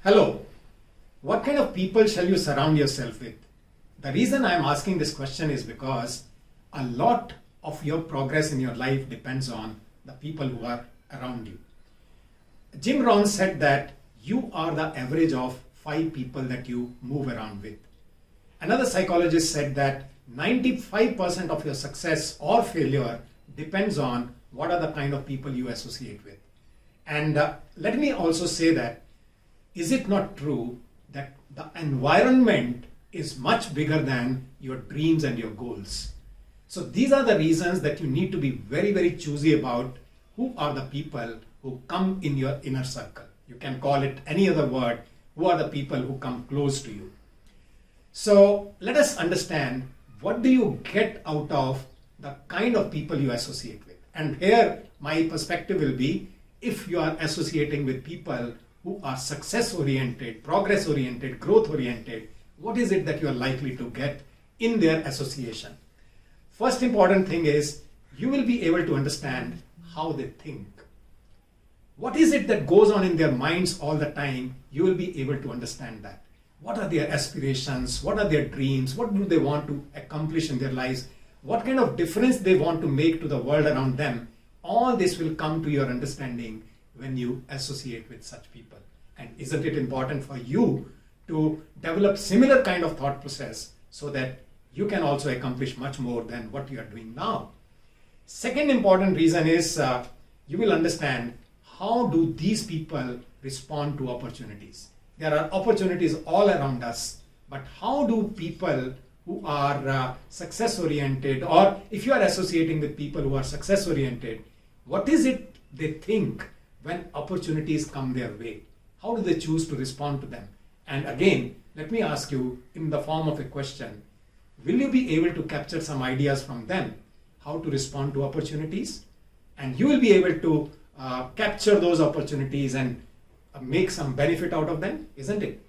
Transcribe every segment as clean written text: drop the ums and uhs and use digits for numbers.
Hello, what kind of people shall you surround yourself with? The reason I am asking this question is because a lot of your progress in your life depends on the people who are around you. Jim Rohn said that you are the average of 5 people that you move around with. Another psychologist said that 95% of your success or failure depends on what are the kind of people you associate with. And let me also say that, is it not true that the environment is much bigger than your dreams and your goals? So these are the reasons that you need to be very, very choosy about who are the people who come in your inner circle. You can call it any other word. Who are the people who come close to you? So let us understand, what do you get out of the kind of people you associate with? And here my perspective will be, if you are associating with people who are success oriented, progress oriented, growth oriented, what is it that you are likely to get in their association? First important thing is, you will be able to understand how they think. What is it that goes on in their minds all the time? You will be able to understand that. What are their aspirations? What are their dreams? What do they want to accomplish in their lives? What kind of difference they want to make to the world around them? All this will come to your understanding when you associate with such people. And isn't it important for you to develop similar kind of thought process so that you can also accomplish much more than what you are doing now? Second important reason is, you will understand how do these people respond to opportunities. There are opportunities all around us, but how do people who are success oriented, or if you are associating with people who are success oriented, what is it they think when opportunities come their way? How do they choose to respond to them? And again, let me ask you in the form of a question, will you be able to capture some ideas from them, how to respond to opportunities? And you will be able to capture those opportunities and make some benefit out of them, isn't it?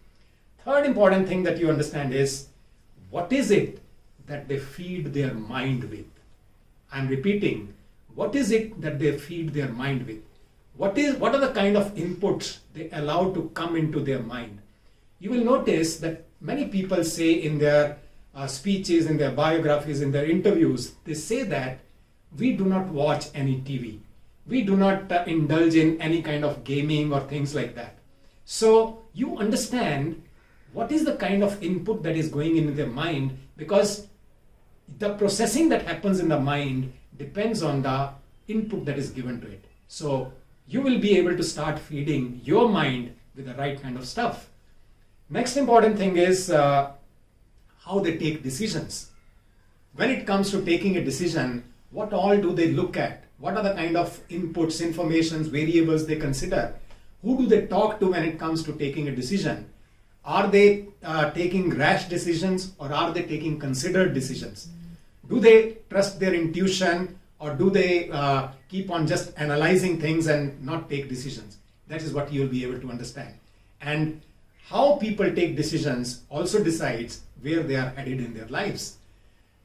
Third important thing that you understand is, what is it that they feed their mind with? I'm repeating, what is it that they feed their mind with? What are the kind of inputs they allow to come into their mind? You will notice that many people say in their speeches, in their biographies, in their interviews, they say that we do not watch any TV. We do not indulge in any kind of gaming or things like that. So you understand what is the kind of input that is going into their mind, because the processing that happens in the mind depends on the input that is given to it. So you will be able to start feeding your mind with the right kind of stuff. Next important thing is how they take decisions. When it comes to taking a decision, what all do they look at? What are the kind of inputs, informations, variables they consider? Who do they talk to when it comes to taking a decision? Are they taking rash decisions, or are they taking considered decisions? Do they trust their intuition, or do they keep on just analyzing things and not take decisions? That is what you will be able to understand. And how people take decisions also decides where they are headed in their lives.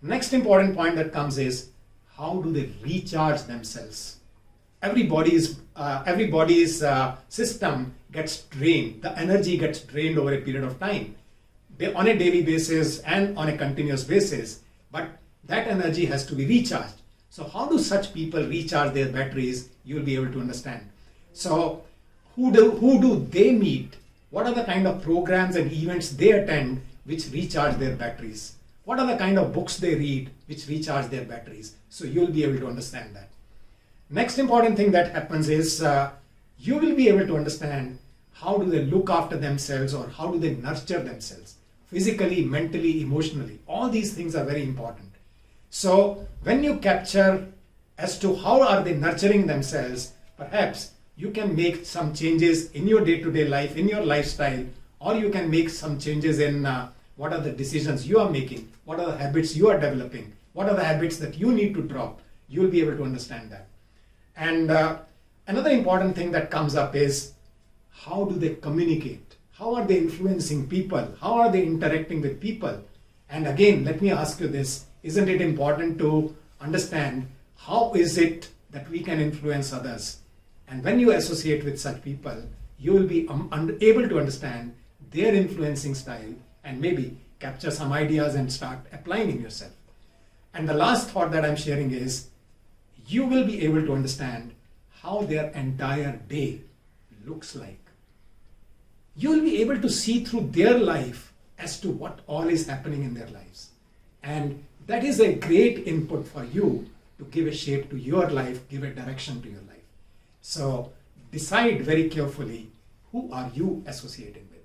Next important point that comes is, how do they recharge themselves? Everybody's system gets drained. The energy gets drained over a period of time, on a daily basis and on a continuous basis. But that energy has to be recharged. So how do such people recharge their batteries? You will be able to understand. So who do they meet? What are the kind of programs and events they attend which recharge their batteries? What are the kind of books they read which recharge their batteries? So you'll be able to understand that. Next important thing that happens is, you will be able to understand how do they look after themselves, or how do they nurture themselves physically, mentally, emotionally. All these things are very important. So when you capture as to how are they nurturing themselves, perhaps you can make some changes in your day-to-day life, in your lifestyle, or you can make some changes in what are the decisions you are making, what are the habits you are developing, what are the habits that you need to drop. You will be able to understand that. And another important thing that comes up is, how do they communicate? How are they influencing people? How are they interacting with people? And again, let me ask you this, isn't it important to understand how is it that we can influence others? And when you associate with such people, you will be able to understand their influencing style and maybe capture some ideas and start applying in yourself. And the last thought that I'm sharing is you will be able to understand how their entire day looks like. You will be able to see through their life as to what all is happening in their lives. And that is a great input for you to give a shape to your life, give a direction to your life. So decide very carefully, who are you associating with?